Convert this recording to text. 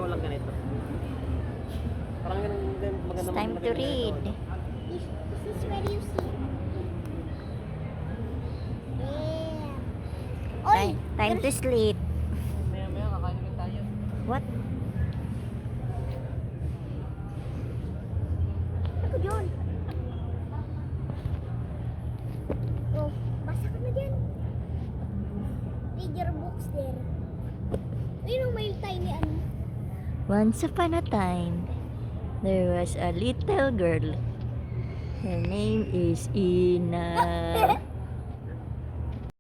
walang ganito. Parang maganda. It's time to read. This is where you see. Yeah. Oy, Time to sleep. Maya kakain ulit tayo. What? ako dyan. Oh, basa ka na dyan. Read your books there. Ayun ang may tiny ano. Once upon a time, there was a little girl. Her name is Ina.